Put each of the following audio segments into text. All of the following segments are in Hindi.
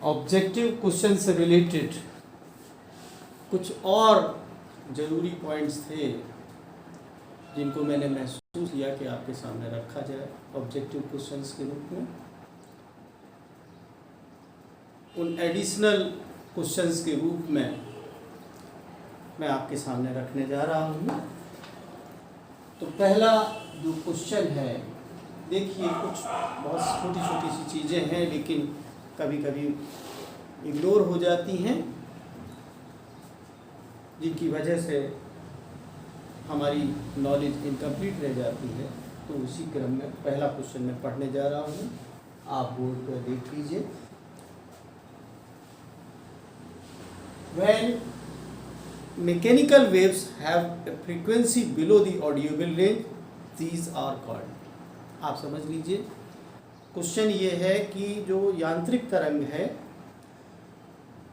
ऑब्जेक्टिव क्वेश्चन से रिलेटेड कुछ और ज़रूरी पॉइंट्स थे जिनको मैंने महसूस किया कि आपके सामने रखा जाए ऑब्जेक्टिव क्वेश्चंस के रूप में। उन एडिशनल क्वेश्चंस के रूप में मैं आपके सामने रखने जा रहा हूँ। तो पहला जो क्वेश्चन है, देखिए कुछ बहुत छोटी छोटी सी चीज़ें हैं लेकिन कभी कभी इग्नोर हो जाती हैं, जिनकी वजह से हमारी नॉलेज इनकम्प्लीट रह जाती है। तो उसी क्रम में पहला क्वेश्चन मैं पढ़ने जा रहा हूँ, आप बोर्ड पर देख लीजिए। When mechanical waves have a frequency below the audible range, these are called। आप समझ लीजिए, क्वेश्चन ये है कि जो यांत्रिक तरंग है,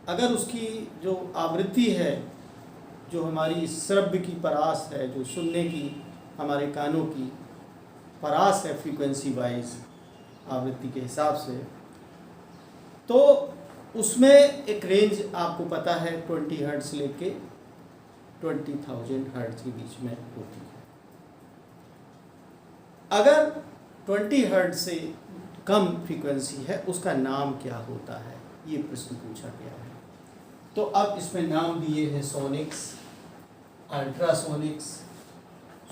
अगर उसकी जो आवृत्ति है, जो हमारी श्रव्य की परास है, जो सुनने की हमारे कानों की परास है फ्रीक्वेंसी वाइज आवृत्ति के हिसाब से, तो उसमें एक रेंज आपको पता है 20 हर्ट्ज लेके 20,000 हर्ट्ज के बीच में होती है। अगर 20 हर्ट्ज से कम फ्रीक्वेंसी है, उसका नाम क्या होता है, ये प्रश्न पूछा गया है। तो अब इसमें नाम दिए हैं sonics, ultrasonics,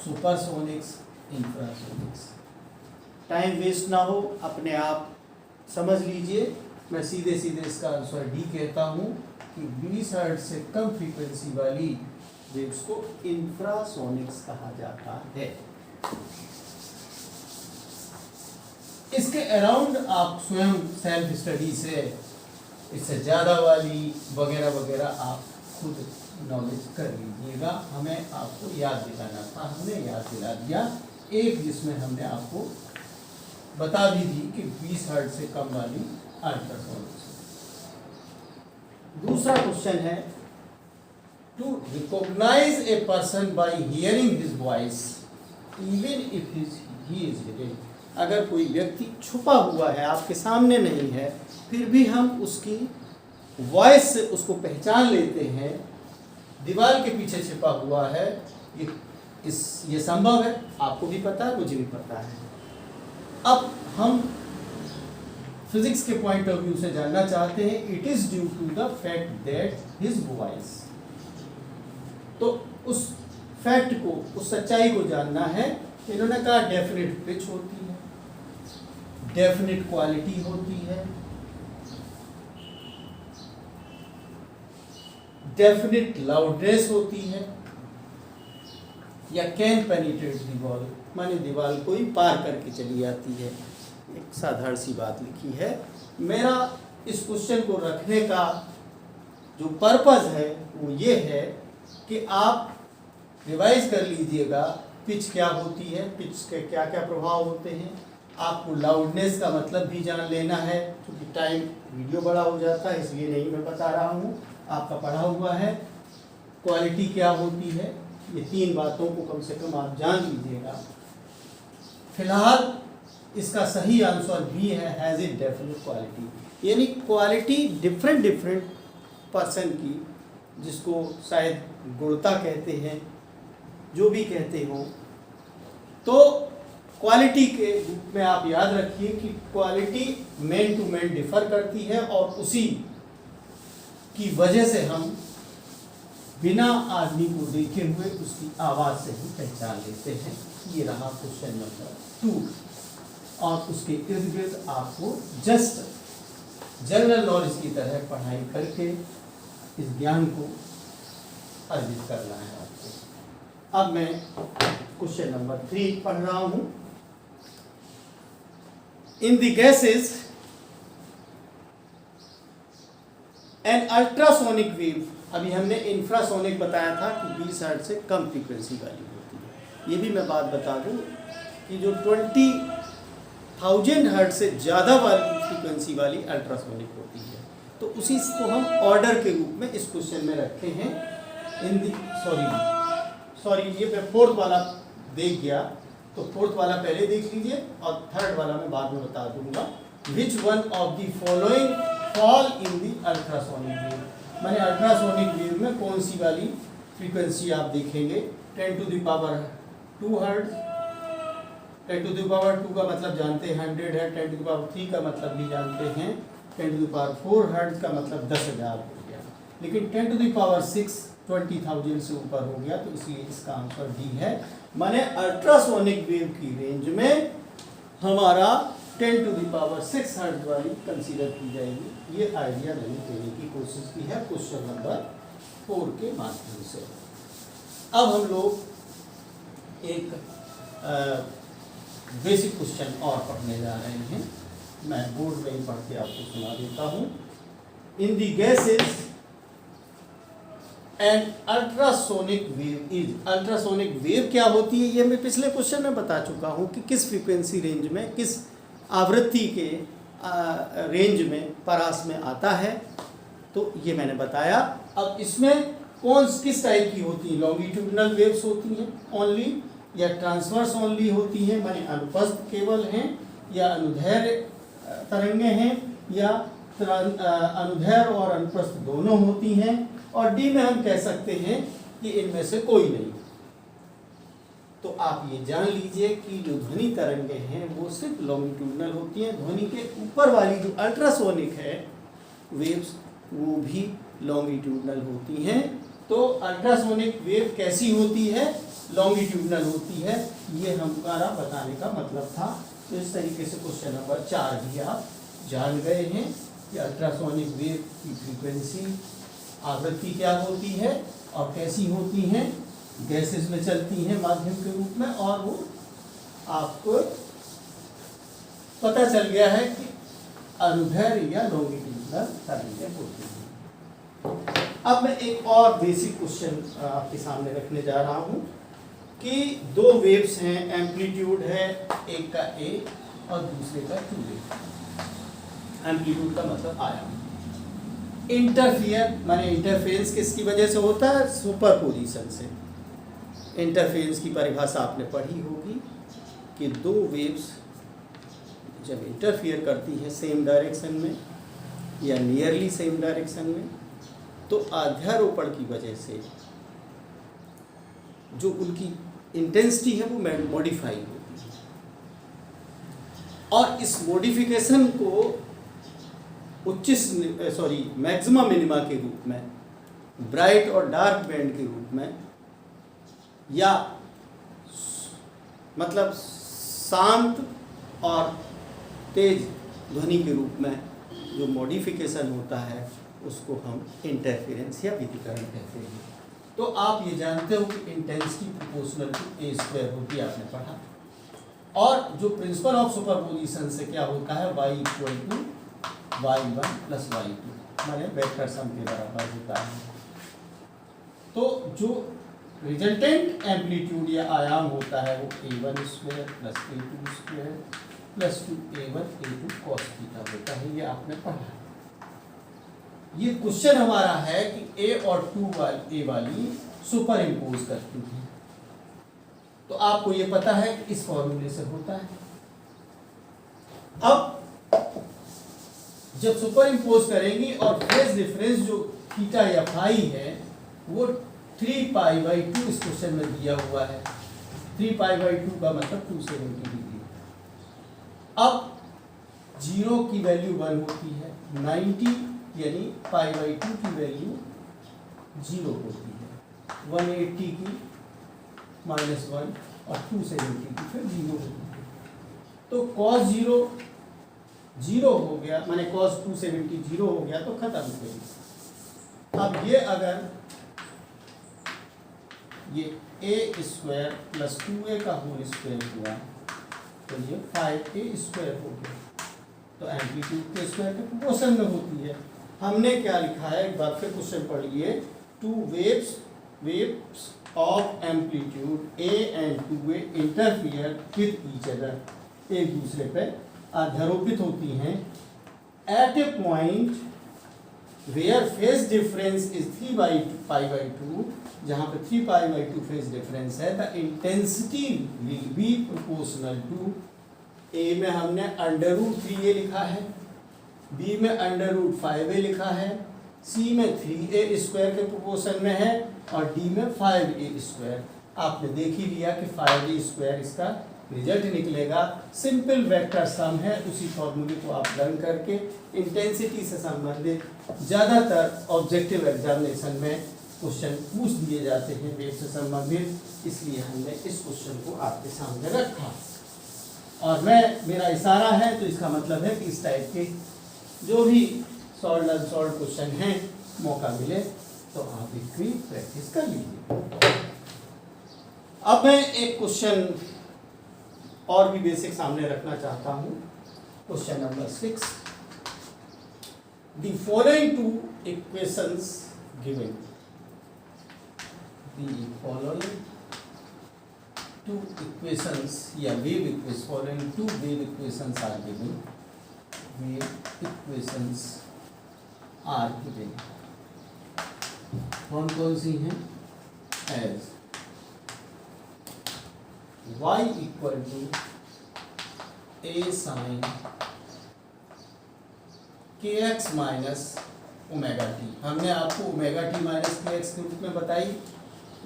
supersonics, infrasonics. Time waste ना हो, अपने आप समझ लीजिए। मैं सीधे सीधे इसका आंसर डी कहता हूँ कि 20 हर्ट्ज से कम फ्रीक्वेंसी वाली वेव्स को इंफ्रासोनिक्स कहा जाता है। इसके अराउंड आप स्वयं सेल्फ स्टडी से इससे ज़्यादा वाली वगैरह वगैरह आप खुद नॉलेज कर लीजिएगा। हमें आपको याद दिलाना था, हमने याद दिला दिया। एक जिसमें हमने आपको बता भी दी कि 20 हर्ट्ज से कम वाली अल्ट्रासोनिक्स। दूसरा क्वेश्चन है, to recognise a person by hearing his voice even if he is hidden. अगर कोई व्यक्ति छुपा हुआ है, आपके सामने नहीं है, फिर भी हम उसकी वॉइस से उसको पहचान लेते हैं, दीवार के पीछे छिपा हुआ है, ये संभव है। आपको भी पता है, मुझे भी पता है। अब हम फिजिक्स के पॉइंट ऑफ व्यू से जानना चाहते हैं, it is due to the fact that his voice. तो उस फैक्ट को, उस सच्चाई को जानना है। इन्होंने कहा डेफिनेट पिच होती है, डेफिनेट क्वालिटी होती है, डेफिनेट लाउडनेस होती है, या कैन पेनिट्रेट द वॉल, माने दीवार को ही पार करके चली जाती है। एक साधारण सी बात लिखी है। मेरा इस क्वेश्चन को रखने का जो पर्पस है वो ये है कि आप रिवाइज कर लीजिएगा, पिच क्या होती है, पिच के क्या क्या प्रभाव होते हैं। आपको लाउडनेस का मतलब भी जान लेना है, क्योंकि टाइम वीडियो बड़ा हो जाता है इसलिए नहीं मैं बता रहा हूँ, आपका पढ़ा हुआ है। क्वालिटी क्या होती है, ये 3 बातों को कम से कम आप जान लीजिएगा। फिलहाल इसका सही आंसर भी है, हैज़ ए डेफिनेट क्वालिटी, यानी क्वालिटी डिफरेंट पर्सन की, जिसको शायद गुणता कहते हैं, जो भी कहते हो। तो क्वालिटी के रूप में आप याद रखिए कि quality man to man differ करती है, और उसी की वजह से हम बिना आदमी को देखे हुए उसकी आवाज़ से ही पहचान लेते हैं। ये रहा क्वेश्चन नंबर 2। और उसके इर्द गिर्द आपको जस्ट जनरल नॉलेज की तरह पढ़ाई करके इस ज्ञान को अर्जित करना है आपको। अब मैं क्वेश्चन नंबर 3 पढ़ रहा हूं। In the gases an ultrasonic wave, अभी हमने इंफ्रासोनिक बताया था कि 20 हर्ट्ज से कम फ्रीक्वेंसी वाली होती है। ये भी मैं बात बता दूं कि जो 20,000 हर्ट्ज से ज़्यादा वाली फ्रीक्वेंसी वाली अल्ट्रासोनिक होती है। तो उसी को हम ऑर्डर के रूप में इस क्वेश्चन में रखे हैं। इन दी सॉरी ये मैं 4th वाला देख गया, तो 4th वाला पहले देख लीजिए और 3rd वाला मैं बाद में बता दूंगा। Which one of the following fall in the ultrasonic wave. माने अल्ट्रासोनिक वेव में कौन सी वाली फ्रीक्वेंसी आप देखेंगे, 10 to the power 2 hertz. 10 to the power 2 का मतलब जानते हैं 100 है, 10 टू द पावर 3 का मतलब भी जानते हैं, 10 टू द पावर 4 हर्ट्ज का मतलब 10,000 हो गया। लेकिन 10 टू द पावर 6 20,000 से ऊपर हो गया, तो इसलिए इसका आंसर डी है। माने अल्ट्रासोनिक वेव की रेंज में हमारा 10 टू द पावर 6 हर्ट्ज वाली कंसीडर की जाएगी। ये आइडिया मैंने देने की कोशिश की है क्वेश्चन नंबर 4 के माध्यम से। अब हम लोग एक बेसिक क्वेश्चन और पढ़ने जा रहे हैं। मैं बोर्ड में ही पढ़ के आपको सुना देता हूँ। In the gases and ultrasonic wave is, ultrasonic wave क्या होती है ये मैं पिछले क्वेश्चन में बता चुका हूँ कि किस फ्रीक्वेंसी रेंज में, किस आवृत्ति के रेंज में परास में आता है, तो ये मैंने बताया। अब इसमें किस टाइप की होती है, लॉन्गिट्यूडनल वेव्स होती हैं ओनली, या ट्रांसवर्स ओनली होती हैं, माने अनुप्रस्थ केवल हैं, या अनुदैर्घ्य तरंगे हैं, या अनुदैर्घ्य और अनुप्रस्थ दोनों होती हैं, और डी में हम कह सकते हैं कि इनमें से कोई नहीं। तो आप ये जान लीजिए कि जो ध्वनि तरंगे हैं वो सिर्फ लॉन्गिट्यूडनल होती हैं। ध्वनि के ऊपर वाली जो अल्ट्रासोनिक है वेव्स वो भी लॉन्गिट्यूडनल होती हैं। तो अल्ट्रासोनिक वेव कैसी होती है, लॉन्गिट्यूडनल होती है, ये हमारा बताने का मतलब था। तो इस तरीके से क्वेश्चन नंबर 4 भी आप जान गए हैं कि अल्ट्रासोनिक वेव की फ्रीक्वेंसी, आवृत्ति क्या होती है और कैसी होती हैं, गैसेस में चलती हैं माध्यम के रूप में, और वो आपको पता चल गया है कि अनुदैर्घ्य या लॉन्गिट्यूडनल तरंगें होती हैं। अब मैं एक और बेसिक क्वेश्चन आपके सामने रखने जा रहा हूँ कि दो वेव्स हैं, एम्पलीट्यूड है एक का ए और दूसरे का 2a। एम्पलीट्यूड का मतलब आयाम। इंटरफियर माने इंटरफेरेंस किसकी वजह से होता है, सुपरपोजिशन से। इंटरफेरेंस की परिभाषा आपने पढ़ी होगी कि दो वेव्स जब इंटरफियर करती है सेम डायरेक्शन में या नियरली सेम डायरेक्शन में, तो अध्यारोपण की वजह से जो उनकी इंटेंसिटी है वो मॉडिफाई होती है, और इस मॉडिफिकेशन को मैक्सिमा मिनिमा के रूप में, ब्राइट और डार्क बैंड के रूप में, या मतलब शांत और तेज ध्वनि के रूप में जो मॉडिफिकेशन होता है उसको हम इंटरफेरेंस या विकिरण कहते हैं। तो आप ये जानते हो कि intensity proportional to a square होती है, आपने पढ़ा। और जो प्रिंसिपल ऑफ सुपरपोजिशन से क्या होता है, y equal to y1 plus y2 माने वेक्टर सम के बराबर होता है। तो जो रिजल्टेंट एम्पलीट्यूड या आयाम होता है वो a1 square plus a2 square plus 2a1 a2 cos theta होता है, ये आपने पढ़ा। ये क्वेश्चन हमारा है कि a और 2a वाली सुपर इम्पोज करती है, तो आपको ये पता है कि इस फॉर्मूले से होता है। अब जब सुपर इम्पोज करेंगी और फेज डिफरेंस जो थीटा या फाई है वो 3π/2 इस क्वेश्चन में दिया हुआ है। 3π/2 का मतलब 270 डिग्री। अब 0 की वैल्यू 1 होती है, 90 यानी π/2 की वैल्यू 0 होती है, 180 की -1 और 270 की फिर 0 होती है। तो cos 0 0 हो गया, माने cos 270 0 हो गया तो खत्म हो गई। अब ये अगर ये a स्क्वायर प्लस 2a का होल स्क्वायर हुआ तो ये 5a स्क्वायर हो गया। तो एम्पलीट्यूड के स्क्वायर के प्रोपोर्शन में होती है। हमने क्या लिखा है, एक बार फिर क्वेश्चन पढ़िए। Two waves of amplitude a and 2a interfere with each other, एक दूसरे पर अध्यारोपित होती हैं at a point where phase difference is 3π/2, जहाँ पे 3π/2 फेज डिफरेंस है। The intensity will be proportional to, A में हमने √3a लिखा है, बी में √5a लिखा है, सी में 3a² के प्रोपोर्शन में है और डी में 5a²। आपने देख ही लिया कि 5a² इसका रिजल्ट निकलेगा। सिंपल वेक्टर सम है, उसी फॉर्मूले को आप लर्न करके इंटेंसिटी से संबंधित ज़्यादातर ऑब्जेक्टिव एग्जामिनेशन में क्वेश्चन पूछ दिए जाते हैं वेव से संबंधित, इसलिए हमने इस क्वेश्चन को आपके सामने रखा। और मेरा इशारा है तो इसका मतलब है कि इस टाइप के जो भी सॉल्व अनसॉल्व क्वेश्चन हैं, मौका मिले तो आप इसकी प्रैक्टिस कर लीजिए। अब मैं एक क्वेश्चन और भी बेसिक सामने रखना चाहता हूँ। Question number 6, the following two equations given, the following two equations या wave equation, following two wave equations are given, wave equations are given, कौन कौन सी हैं? As y equal to a sine kx minus omega t. हमने आपको ओमेगा टी माइनस kx के रूप में बताई,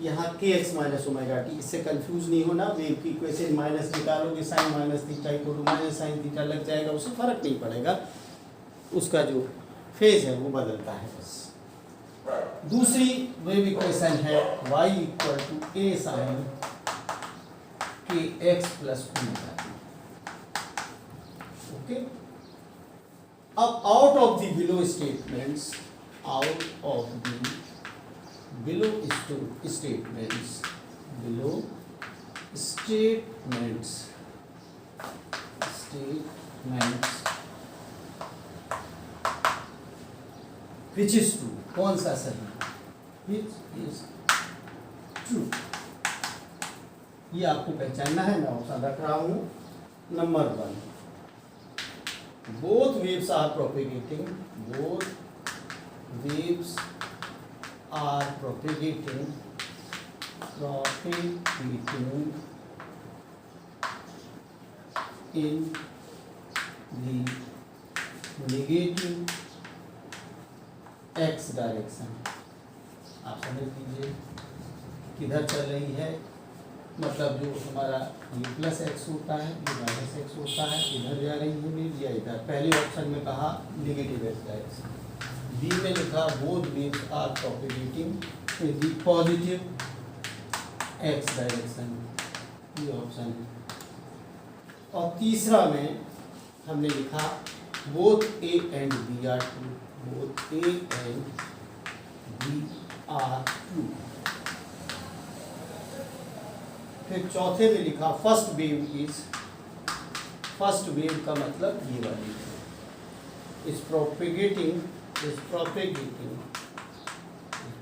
यहाँ kx माइनस ओमेगा टी। इससे कंफ्यूज नहीं होना, वेव की इक्वेशन माइनस निकालोगे sine minus theta equal to minus sine theta लग जाएगा, उससे फर्क नहीं पड़ेगा, उसका जो फेज है वो बदलता है बस। दूसरी वेव इक्वेशन है y equal to a sine kx plus omega t. Okay, अब out of the below statements, out of the below statements, below statements, statements which is true, कौन सा सही, विच इज ट्रू, ये आपको पहचानना है। मैं ऑप्शन रख रहा हूं। Number 1, both waves are propagating, both waves are propagating in the negative x direction. आप समझ लीजिए किधर चल रही है, मतलब जो हमारा ये प्लस एक्स होता है, ये माइनस एक्स होता है, इधर जा रही है वेव या इधर। पहले ऑप्शन में कहा नेगेटिव एक्स डायरेक्शन, बी में लिखा both waves are propagating in the positive x direction, ये ऑप्शन है। और तीसरा में हमने लिखा both A and B are true, both A and B are true. फिर चौथे में लिखा first wave is, first wave का मतलब ये वाली is propagating, is propagating,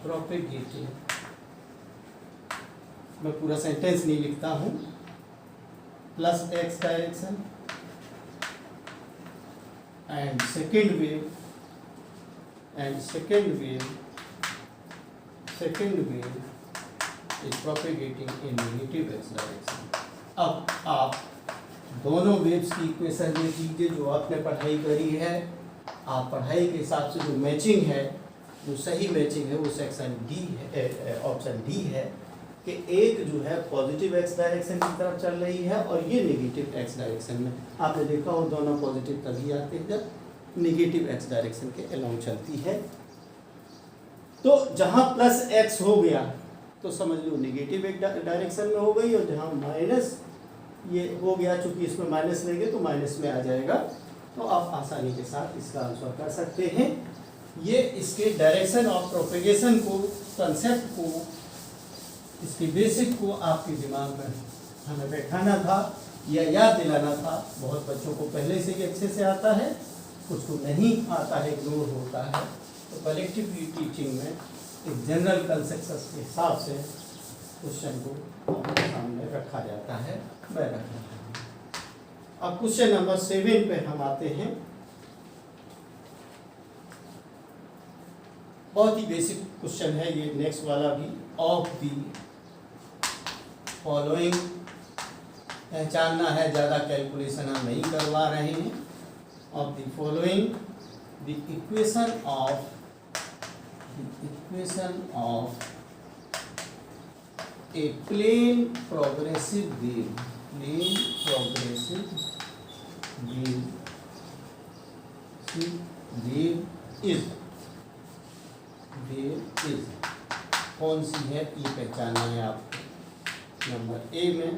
propagating, मैं पूरा सेंटेंस नहीं लिखता हूँ, plus x direction and second wave, and second wave is propagating in negative x direction। अब आप दोनों वेव्स की इक्वेशन देख लीजिए जो आपने पढ़ाई करी है। आप पढ़ाई के हिसाब से जो मैचिंग है, जो सही मैचिंग है वो सेक्शन डी है, ऑप्शन डी है कि एक जो है पॉजिटिव एक्स डायरेक्शन की तरफ चल रही है और ये नेगेटिव एक्स डायरेक्शन में। आपने देखा हो दोनों पॉजिटिव तभी आते हैं जब नेगेटिव एक्स डायरेक्शन के अलोंग चलती है। तो जहाँ प्लस एक्स हो गया तो समझ लो नेगेटिव एक डायरेक्शन में हो गई, और जहाँ माइनस ये हो गया, चूंकि इसमें माइनस लेंगे तो माइनस में आ जाएगा। तो आप आसानी के साथ इसका आंसर कर सकते हैं। ये इसके डायरेक्शन ऑफ प्रोपेगेशन को, कंसेप्ट को, इसकी बेसिक को आपके दिमाग में हमें बैठाना था या याद दिलाना था। बहुत बच्चों को पहले से ही अच्छे से आता है, कुछ को नहीं आता है, इग्नोर होता है। तो कलेक्टिव टीचिंग में एक जनरल कंसेप्शन के हिसाब से क्वेश्चन को आपके सामने रखा जाता है, मैं रख रहा हूँ। अब क्वेश्चन नंबर 7 पे हम आते हैं। बहुत ही बेसिक क्वेश्चन है ये, नेक्स्ट वाला भी। ऑफ दी फॉलोइंग पहचानना है, ज़्यादा कैलकुलेशन हम नहीं करवा रहे हैं। Of the following the equation of a plane progressive wave is कौन सी है ये पहचानना है आपको। नंबर ए में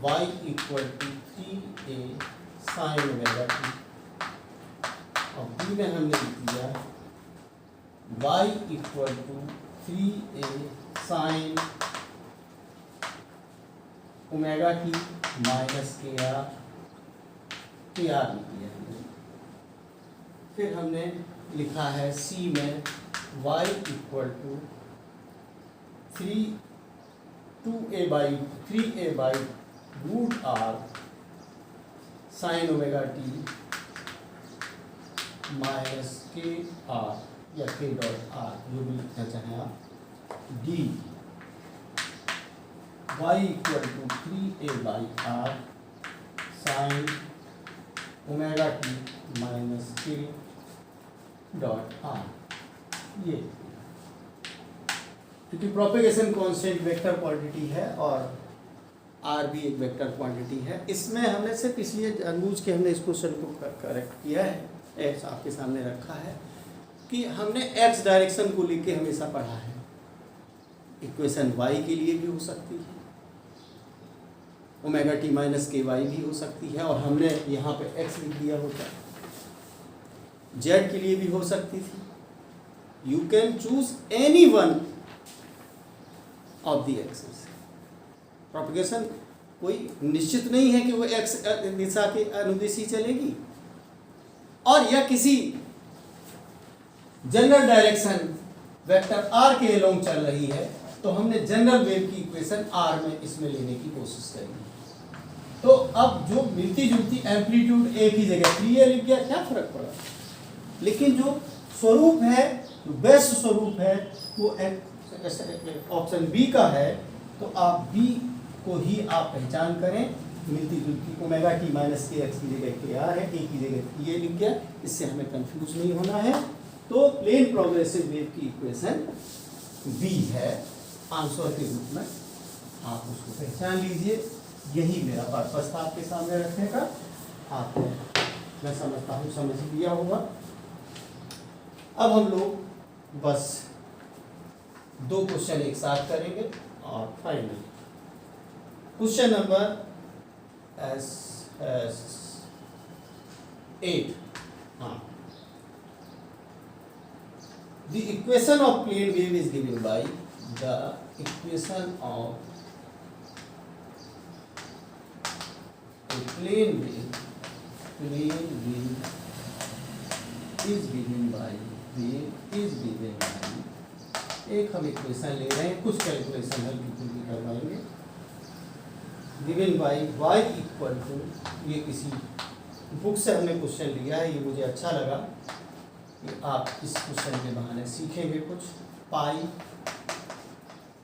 y equal to 3a sine omega t, और बी में हमने लिख दिया y equal to 3a sine omega t minus k r लिख दिया हमने। फिर हमने लिखा है सी में y equal to 3a by root r sine omega t minus k r या के डॉट आर, जो भी लिखना चाहें आप, D y equal to 3a by r sine omega t minus k dot r. ये क्योंकि प्रोपेगेशन कांस्टेंट वेक्टर क्वांटिटी है और आर भी एक वेक्टर क्वांटिटी है, इसमें हमने सिर्फ इसलिए जानबूझ के हमने इस क्वेश्चन को करेक्ट किया है, एक्स आपके सामने रखा है कि हमने एक्स डायरेक्शन को लेके हमेशा पढ़ा है। इक्वेशन वाई के लिए भी हो सकती है, ओमेगा टी माइनस के वाई भी हो सकती है, और हमने यहाँ पे एक्स लिख दिया होता, जेड के लिए भी हो सकती थी। You can choose any one of the axes. Propagation कोई निश्चित नहीं है कि वो एक्स दिशा के अनुदिश चलेगी, और या किसी जनरल डायरेक्शन वेक्टर आर के अलोंग चल रही है, तो हमने जनरल वेव की इक्वेशन आर में इसमें लेने की कोशिश करेंगे। तो अब जो मिलती जुलती एम्पलीट्यूड एक ही जगह 3a लिख गया, क्या फर्क पड़ा, लेकिन जो स्वरूप है, जो बेस्ट स्वरूप है, वो ऑप्शन बी का है। तो आप बी को ही आप पहचान करें, मिलती जुलती ओमेगा टी माइनस के एक्स की जगह के आर है, ए की जगह ये लिख गया, इससे हमें कंफ्यूज नहीं होना है। तो प्लेन प्रोग्रेसिव वेव की इक्वेशन बी है आंसर के रूप में, आप उसको पहचान लीजिए। यही मेरा पर्पस था आपके सामने रखने का, आपने मैं समझता हूँ समझ लिया होगा। अब हम लोग बस 2 क्वेश्चन एक साथ करेंगे और फाइनल क्वेश्चन नंबर एट। हाँ, the equation of plane wave is given by the equation of plane wave is given by एक हम इक्वेशन ले रहे हैं, कुछ कैलकुलेशन हल्की फुल्की करवाएंगे। Given by y equal to, ये किसी बुक से हमने क्वेश्चन लिया है, ये मुझे अच्छा लगा कि आप इस क्वेश्चन के बहाने सीखेंगे कुछ। पाई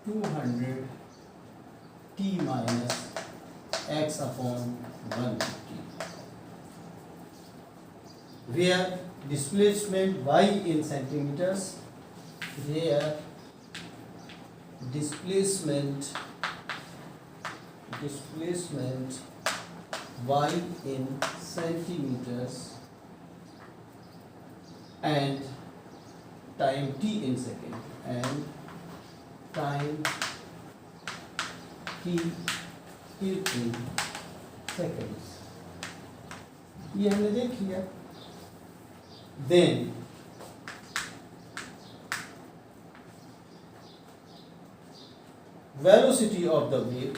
200 t minus x upon 150, where displacement y in centimeters, where displacement y in centimeters and time t in second, and time t is in seconds, ये हमने देख लिया। Then velocity of the wave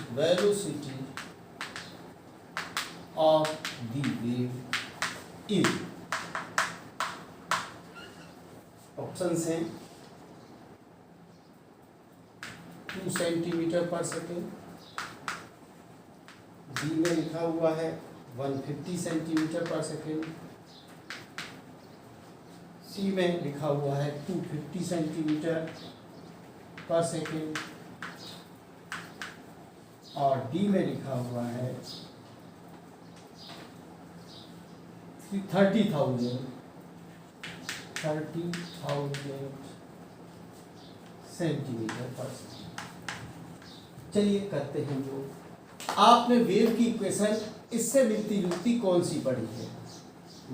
is, options हैं 2 सेंटीमीटर पर सेकेंड, बी में लिखा हुआ है 150 सेंटीमीटर पर सेकेंड, सी में लिखा हुआ है 250 सेंटीमीटर पर सेकेंड, और डी में लिखा हुआ है 30,000 30,000 सेंटीमीटर पर सेकेंड। चलिए करते हैं जो आपने वेव की इक्वेशन इससे मिलती जुलती कौन सी पढ़ी है,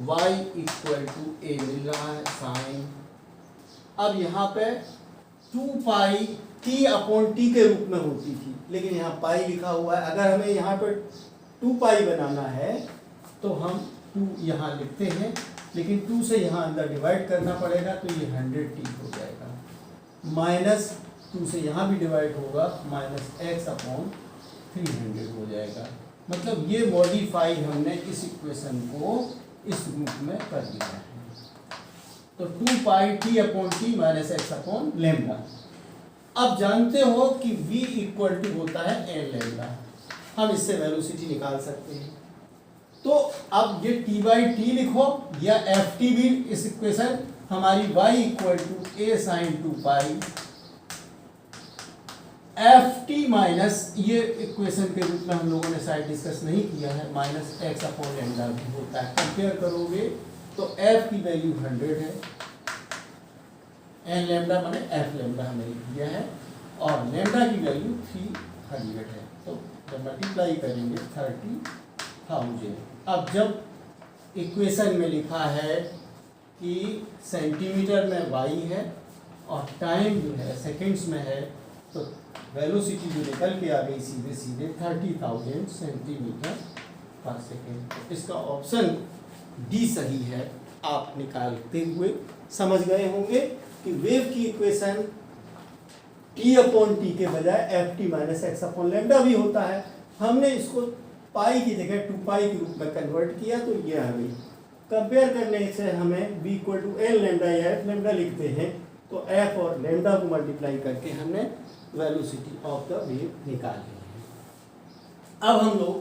y इक्वल टू ए मिल रहा है साइन, अब यहाँ पे 2 पाई टी अपॉन टी के रूप में होती थी, लेकिन यहाँ पाई लिखा हुआ है। अगर हमें यहाँ पर 2 पाई बनाना है तो हम 2 यहाँ लिखते हैं, लेकिन 2 से यहाँ अंदर डिवाइड करना पड़ेगा तो ये 100 टी हो जाएगा, माइनस 2 से यहाँ भी डिवाइड होगा माइनस एक्स अपॉन 300 हो जाएगा। मतलब ये मॉडिफाई हमने इस इक्वेशन को इस रूप में कर दिया है। तो 2 pi t upon t minus x upon lambda. अब जानते हो कि v इक्वल टू होता है एन लेमडा, हम इससे वेलोसिटी निकाल सकते हैं। तो अब ये t बाई टी लिखो या एफ टी भी इस इक्वेशन हमारी y equal to a sine 2 pi f t minus, ये इक्वेशन के रूप में हम लोगों ने शायद डिस्कस नहीं किया है, माइनस एक्स अपॉन लेमडा भी होता है। कंपेयर करोगे तो एफ की वैल्यू 100 है, एन लेमडा माने एफ लेमडा हमने लिख दिया है, और लेमडा की वैल्यू 300 है। तो जब मल्टीप्लाई करेंगे 30,000। अब जब इक्वेशन में लिखा है कि सेंटीमीटर में y है और टाइम जो है सेकंड्स में है, तो वेलोसिटी जो निकल के आ गई सीधे सीधे 30,000 सेंटीमीटर पर सेकेंड। तो इसका ऑप्शन डी सही है। आप निकालते हुए समझ गए होंगे कि वेव की इक्वेशन t अपॉन टी के बजाय F t minus x upon lambda भी होता है। हमने इसको पाई की जगह 2 पाई के रूप में कन्वर्ट किया तो ये आ गई। कंपेयर करने से हमें v equal to l lambda या एफ लेमडा लिखते हैं, तो एफ और लेमडा को मल्टीप्लाई करके हमने वेलोसिटी ऑफ द वेव निकाल ली है। अब हम लोग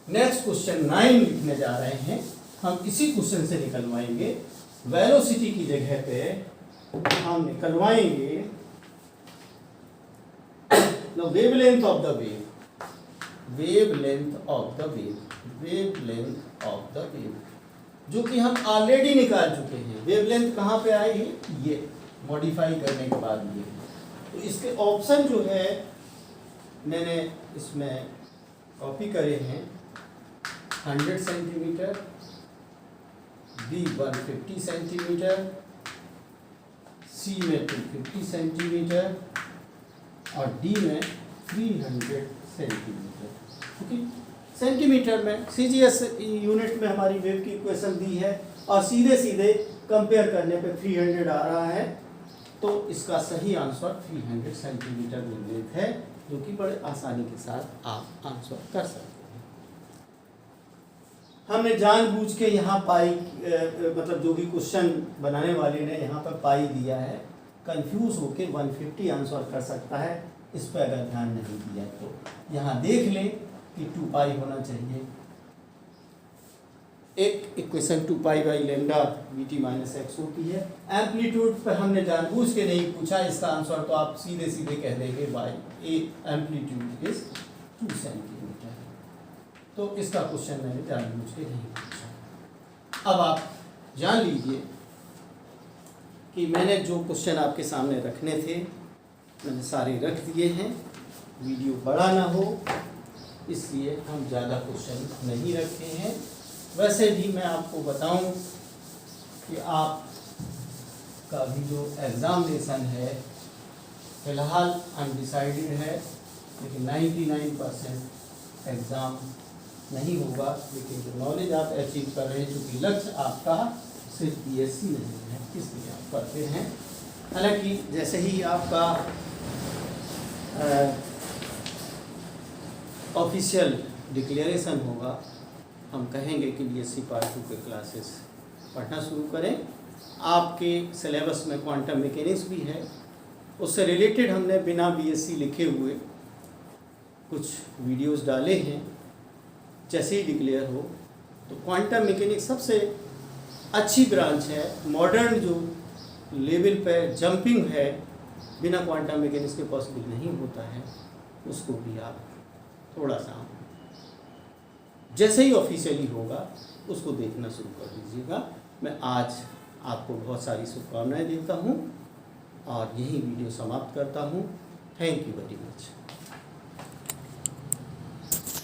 नेक्स्ट क्वेश्चन 9 लिखने जा रहे हैं। हम इसी क्वेश्चन से निकलवाएंगे वेलोसिटी की जगह पे हम निकलवाएंगे the wavelength of the wave, wavelength of the wave, wavelength of the wave, जो कि हम ऑलरेडी निकाल चुके हैं। वेवलेंथ कहाँ पे आई है, ये मॉडिफाई करने के बाद ये। तो इसके ऑप्शन जो है मैंने इसमें कॉपी करे हैं, 100 सेंटीमीटर, बी 150 सेंटीमीटर, सी में 250 सेंटीमीटर और डी में 300 सेंटीमीटर। ओके, सेंटीमीटर में सीजीएस यूनिट में हमारी वेव की इक्वेशन दी है और सीधे सीधे कंपेयर करने पे 300 आ रहा है, तो इसका सही आंसर 300 सेंटीमीटर वेवलेंथ है, जो कि बड़े आसानी के साथ आप आंसर कर सकते हैं। हमने जानबूझ के यहाँ पाई मतलब जो भी क्वेश्चन बनाने वाले ने यहाँ पर पाई दिया है, कंफ्यूज होके 150 आंसर कर सकता है, इस पर अगर ध्यान नहीं दिया तो। यहाँ देख लें कि 2 पाई होना चाहिए। एक equation 2 pi by lambda VT minus x होती है। एम्पलीट्यूड पर हमने जानबूझ के नहीं पूछा इसका आंसर, तो आप सीधे सीधे कह देंगे by A amplitude is 2 centimetre. तो इसका क्वेश्चन मैंने जानबूझ के नहीं पूछा। अब आप जान लीजिए कि मैंने जो क्वेश्चन आपके सामने रखने थे मैंने सारे रख दिए हैं। वीडियो बड़ा ना हो इसलिए हम ज़्यादा क्वेश्चन नहीं रखे हैं। वैसे भी मैं आपको बताऊं कि आपका भी जो एग्ज़ामिनेशन है फ़िलहाल अनडिसाइडेड है, लेकिन 99% एग्ज़ाम नहीं होगा, लेकिन जो नॉलेज आप अचीव कर रहे हैं, चूँकि लक्ष्य आपका सिर्फ बीएससी नहीं है, इसलिए आप पढ़ते हैं। हालांकि जैसे ही आपका ऑफिशियल डिक्लेरेशन होगा, हम कहेंगे कि बीएससी पार्ट 2 के क्लासेस पढ़ना शुरू करें। आपके सिलेबस में क्वांटम मैकेनिक्स भी है, उससे रिलेटेड हमने बिना बीएससी लिखे हुए कुछ वीडियोस डाले हैं। जैसे ही डिक्लेयर हो तो क्वांटम मैकेनिक्स सबसे अच्छी ब्रांच है, मॉडर्न जो लेवल पे जंपिंग है बिना क्वांटम मैकेनिक्स के पॉसिबल नहीं होता है, उसको भी आप थोड़ा सा जैसे ही ऑफिशियली होगा उसको देखना शुरू कर दीजिएगा। मैं आज आपको बहुत सारी शुभकामनाएं देता हूँ और यही वीडियो समाप्त करता हूँ। Thank you very much.